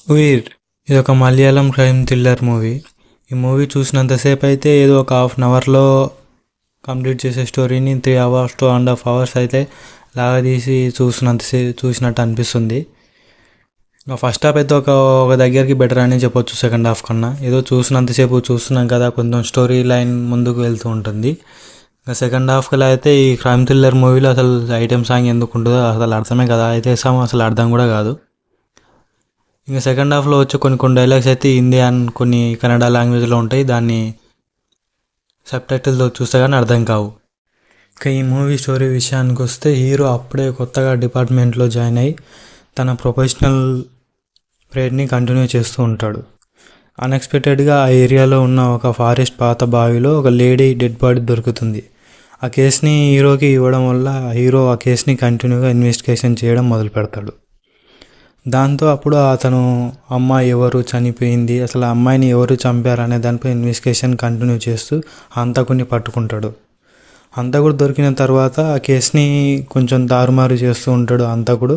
ఉయిర్ ఇది ఒక Malayalam crime thriller movie. ఈ మూవీ చూసినంతసేపు అయితే ఏదో ఒక హాఫ్ అన్ అవర్లో కంప్లీట్ చేసే స్టోరీని 3 అవర్స్ 2.5 అవర్స్ అయితే లాగా తీసి చూసినట్టు అనిపిస్తుంది. ఫస్ట్ హాఫ్ అయితే ఒక దగ్గరికి బెటర్ అని చెప్పొచ్చు. సెకండ్ హాఫ్ కన్నా ఏదో చూసినంతసేపు చూస్తున్నాం కదా, కొంచెం స్టోరీ లైన్ ముందుకు వెళ్తూ ఉంటుంది. ఇంకా సెకండ్ హాఫ్కి అయితే ఈ క్రైమ్ థ్రిల్లర్ మూవీలో అసలు ఐటెం సాంగ్ ఎందుకు ఉంటుందో అసలు అర్థమే కదా, అయితే అసలు అర్థం కూడా కాదు. ఇంకా సెకండ్ హాఫ్లో వచ్చే కొన్ని డైలాగ్స్ అయితే హిందీ అండ్ కొన్ని కన్నడ లాంగ్వేజ్లో ఉంటాయి. దాన్ని సబ్‌టైటిల్‌తో చూస్తే కానీ అర్థం కావు. ఇక ఈ మూవీ స్టోరీ విషయానికి వస్తే, హీరో అప్పుడే కొత్తగా డిపార్ట్మెంట్లో జాయిన్ అయ్యి తన ప్రొఫెషనల్ ప్రేడ్ని కంటిన్యూ చేస్తూ ఉంటాడు. అన్ఎక్స్పెక్టెడ్గా ఆ ఏరియాలో ఉన్న ఒక ఫారెస్ట్ పాత బావిలో ఒక లేడీ డెడ్ బాడీ దొరుకుతుంది. ఆ కేసుని హీరోకి ఇవ్వడం వల్ల హీరో ఆ కేసుని కంటిన్యూగా ఇన్వెస్టిగేషన్ చేయడం మొదలు పెడతాడు. దాంతో అప్పుడు అతను అమ్మాయి ఎవరు చనిపోయింది, అసలు ఆ అమ్మాయిని ఎవరు చంపారు అనే దానిపై ఇన్వెస్టిగేషన్ కంటిన్యూ చేస్తూ హంతకుడిని పట్టుకుంటాడు. హంతకుడు దొరికిన తర్వాత ఆ కేసుని కొంచెం తారుమారు చేస్తూ ఉంటాడు హంతకుడు.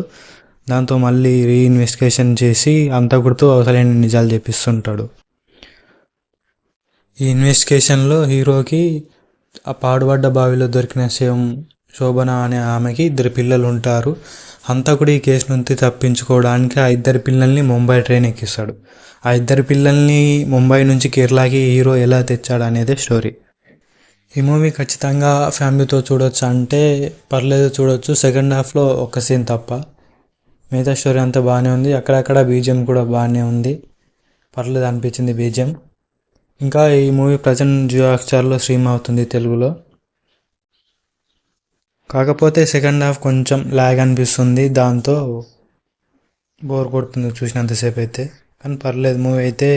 దాంతో మళ్ళీ రీఇన్వెస్టిగేషన్ చేసి హంతకుడితో అసలైన నిజాలు చెప్పిస్తుంటాడు. ఈ ఇన్వెస్టిగేషన్లో హీరోకి ఆ పాడుబడ్డ బావిలో దొరికిన శోభన అనే ఆమెకి 2 పిల్లలు ఉంటారు. హంతకుడు ఈ కేసు నుంచి తప్పించుకోవడానికి ఆ 2 పిల్లల్ని ముంబై ట్రైన్ ఎక్కిస్తాడు. ఆ 2 పిల్లల్ని ముంబై నుంచి కేరళకి హీరో ఎలా తెచ్చాడు అనేదే స్టోరీ. ఈ మూవీ ఖచ్చితంగా ఫ్యామిలీతో చూడొచ్చు అంటే పర్లేదు, చూడొచ్చు. సెకండ్ హాఫ్లో ఒక సీన్ తప్ప మిగతా స్టోరీ అంతా బాగానే ఉంది. అక్కడక్కడ బీజిఎం కూడా బాగానే ఉంది, పర్లేదు అనిపించింది బీజిఎం. ఇంకా ఈ మూవీ ప్రజెంట్ జియో హాట్‌స్టార్లో స్ట్రీమ్ అవుతుంది తెలుగులో. కాకపోతే సెకండ్ హాఫ్ కొంచెం ల్యాగ్ అనిపిస్తుంది, దాంతో బోర్ కొడుతుంది చూసినంతసేపు అయితే. కానీ పర్లేదు, మూవీ అయితే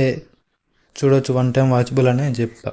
చూడొచ్చు, 1 టైం వాచబుల్ అనే చెప్తా.